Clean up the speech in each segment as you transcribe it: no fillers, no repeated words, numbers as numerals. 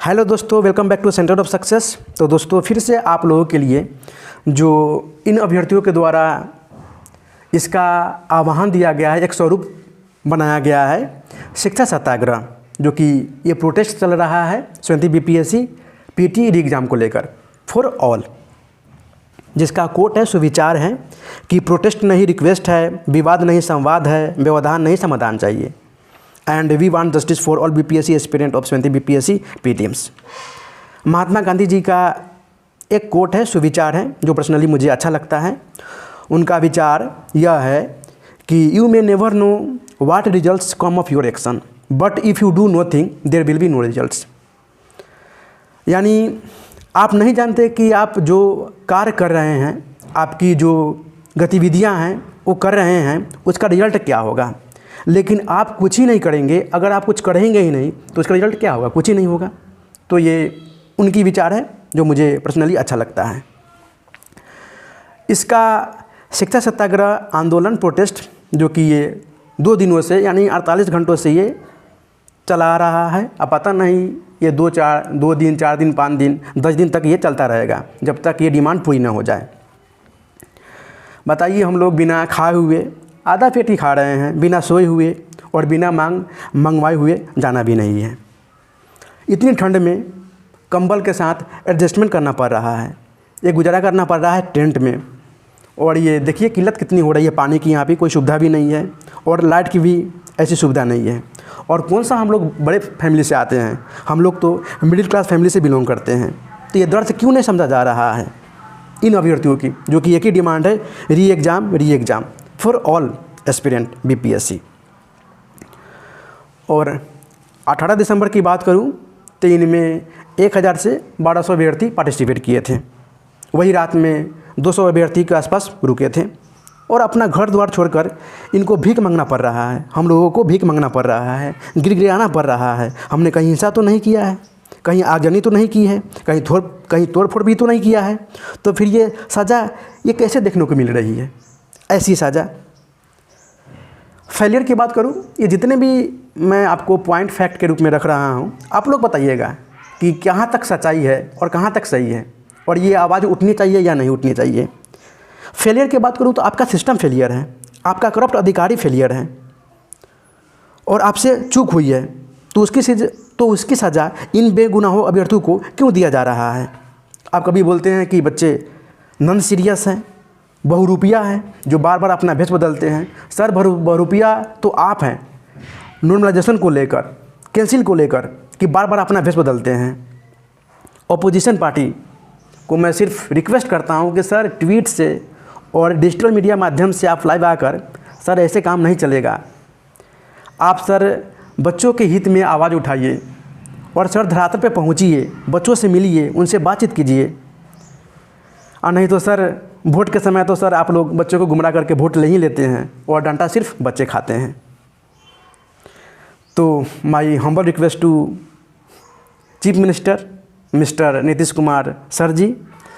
Hello दोस्तों, welcome back to centre of success. तो दोस्तों फिर से आप लोगों के लिए जो इन अभ्यर्थियों के द्वारा इसका आह्वान दिया गया है, एक स्वरूप बनाया गया है शिक्षा सत्याग्रह, जो कि ये प्रोटेस्ट चल रहा है 20 बीपीएससी पीटी री एग्ज़ाम को लेकर फॉर ऑल, जिसका कोट है, सुविचार है कि प्रोटेस्ट नहीं रिक्वेस्ट है, विवाद नहीं संवाद है, व्यवधान नहीं समाधान चाहिए। And we want justice for all BPSC aspirant of 20 BPSC PTMs. Mahatma Gandhi ji का एक कोट है, सुविचार है, जो पर्सनली मुझे अच्छा लगता है। उनका विचार यह है कि you may never know what results come of your action, but if you do nothing there will be no results. यानी आप नहीं जानते कि आप जो कार्य कर रहे हैं, आपकी जो गतिविधियां हैं वो कर रहे हैं, उसका रिजल्ट क्या होगा। लेकिन आप कुछ ही नहीं करेंगे, अगर आप कुछ करेंगे ही नहीं तो उसका रिजल्ट क्या होगा, कुछ ही नहीं होगा। तो ये उनकी विचार है जो मुझे पर्सनली अच्छा लगता है। इसका शिक्षा सत्याग्रह आंदोलन प्रोटेस्ट, जो कि ये 2 दिनों से यानी 48 घंटों से ये चला रहा है। अब पता नहीं ये 2 दिन 4 दिन 5 दिन 10 दिन तक ये चलता रहेगा, जब तक ये डिमांड पूरी ना हो जाए। बताइए, हम लोग बिना खाए हुए आधा पेट ही खा रहे हैं, बिना सोए हुए और बिना मंगवाए हुए जाना भी नहीं है। इतनी ठंड में कंबल के साथ एडजस्टमेंट करना पड़ रहा है, ये गुजारा करना पड़ रहा है टेंट में। और ये देखिए किल्लत कितनी हो रही है, पानी की यहाँ पे कोई सुविधा भी नहीं है और लाइट की भी ऐसी सुविधा नहीं है। और कौन सा हम लोग बड़े फैमिली से आते हैं, हम लोग तो मिडिल क्लास फैमिली से बिलोंग करते हैं। तो ये दर्द क्यों नहीं समझा जा रहा है इन अभ्यर्थियों की, जो कि एक ही डिमांड है, री exam for all aspirant BPSC. और 18 दिसंबर की बात करूं तो इनमें 1000 से 1200 अभ्यर्थी पार्टिसिपेट किए थे। वही रात में 200 अभ्यर्थी के आसपास रुके थे और अपना घर द्वार छोड़कर इनको भीख मांगना पड़ रहा है। हम लोगों को भीख मांगना पड़ रहा है, गिड़गिड़ाना पड़ रहा है। हमने कहीं हिंसा तो नहीं किया है, कहीं आगजनी तो नहीं की है, कहीं तोड़फोड़ भी तो नहीं किया है। तो फिर ये सज़ा ये कैसे देखने को मिल रही है, ऐसी सज़ा। फेलियर की बात करूं, ये जितने भी मैं आपको पॉइंट फैक्ट के रूप में रख रहा हूं, आप लोग बताइएगा कि कहां तक सच्चाई है और कहां तक सही है, और ये आवाज़ उठनी चाहिए या नहीं उठनी चाहिए। फेलियर की बात करूं तो आपका सिस्टम फेलियर है, आपका करप्ट अधिकारी फेलियर है और आपसे चूक हुई है, तो उसकी सज़ा इन बेगुनाहों अभ्यर्थियों को क्यों दिया जा रहा है। आप कभी बोलते हैं कि बच्चे नॉन सीरियस हैं, बहुरूपिया हैं, जो बार बार अपना भेष बदलते हैं। सर, बहुरूपिया तो आप हैं नॉर्मलाइजेशन को लेकर, कैंसिल को लेकर, कि बार बार अपना भेष बदलते हैं। अपोजिशन पार्टी को मैं सिर्फ रिक्वेस्ट करता हूं कि सर, ट्वीट से और डिजिटल मीडिया माध्यम से आप लाइव आकर, सर ऐसे काम नहीं चलेगा। आप सर बच्चों के हित में आवाज़ उठाइए और सर धरातल पे पहुंचिए, बच्चों से मिलिए, उनसे बातचीत कीजिए। और नहीं तो सर वोट के समय तो सर आप लोग बच्चों को गुमराह करके वोट ले ही लेते हैं और डंडा सिर्फ बच्चे खाते हैं। तो my humble request to chief minister mister Nitish Kumar sir ji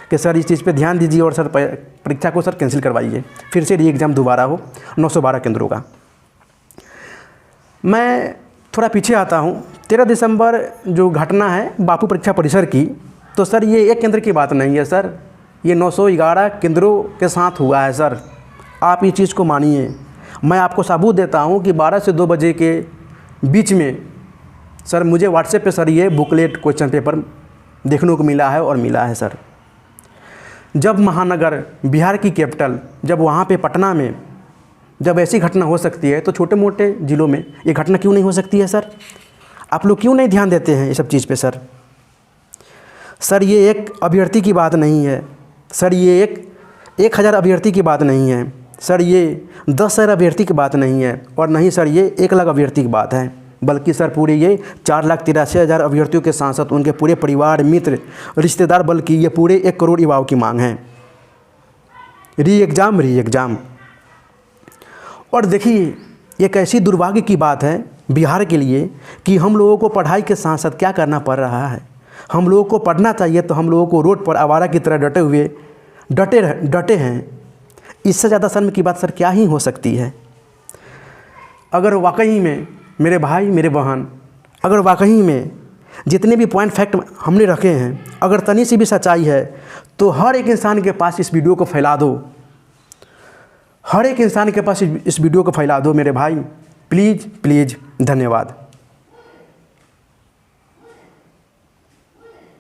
कि सर इस चीज़ पे ध्यान दीजिए और सर परीक्षा को सर कैंसिल करवाइए, फिर से री एग्ज़ाम दोबारा हो 912 केंद्रों का। मैं थोड़ा पीछे आता हूँ। 13 दिसंबर जो घटना है बापू परीक्षा परिसर की, तो सर ये एक केंद्र की बात नहीं है सर, ये 911 केंद्रों के साथ हुआ है सर। आप इस चीज़ को मानिए। मैं आपको सबूत देता हूँ कि 12 से 2 बजे के बीच में सर मुझे व्हाट्सएप पे सर ये बुकलेट क्वेश्चन पेपर देखने को मिला है और मिला है सर। जब महानगर, बिहार की कैपिटल, जब वहाँ पे पटना में जब ऐसी घटना हो सकती है, तो छोटे मोटे ज़िलों में ये घटना क्यों नहीं हो सकती है सर। आप लोग क्यों नहीं ध्यान देते हैं ये सब चीज़ पे सर। सर ये एक अभ्यर्थी की बात नहीं है सर, ये 1000 अभ्यर्थी की बात नहीं है सर, ये 10,000 अभ्यर्थी की बात नहीं है, और नहीं सर ये 1 लाख अभ्यर्थी की बात है, बल्कि सर पूरे ये 4,83,000 अभ्यर्थियों के साथ साथ उनके पूरे परिवार, मित्र, रिश्तेदार, बल्कि ये पूरे 1 करोड़ युवाओं की मांग है। री एग्ज़ाम। और देखिए ये कैसी दुर्भाग्य की बात है बिहार के लिए कि हम लोगों को पढ़ाई के साथ साथ क्या करना पड़ रहा है। हम लोगों को पढ़ना चाहिए तो हम लोगों को रोड पर आवारा की तरह डटे हैं। इससे ज़्यादा शर्म की बात सर क्या ही हो सकती है। अगर वाकई में मेरे भाई, मेरे बहन, अगर वाकई में जितने भी पॉइंट फैक्ट हमने रखे हैं, अगर तनी सी भी सच्चाई है तो हर एक इंसान के पास इस वीडियो को फैला दो, हर एक इंसान के पास इस वीडियो को फैला दो मेरे भाई, प्लीज़ प्लीज़। धन्यवाद।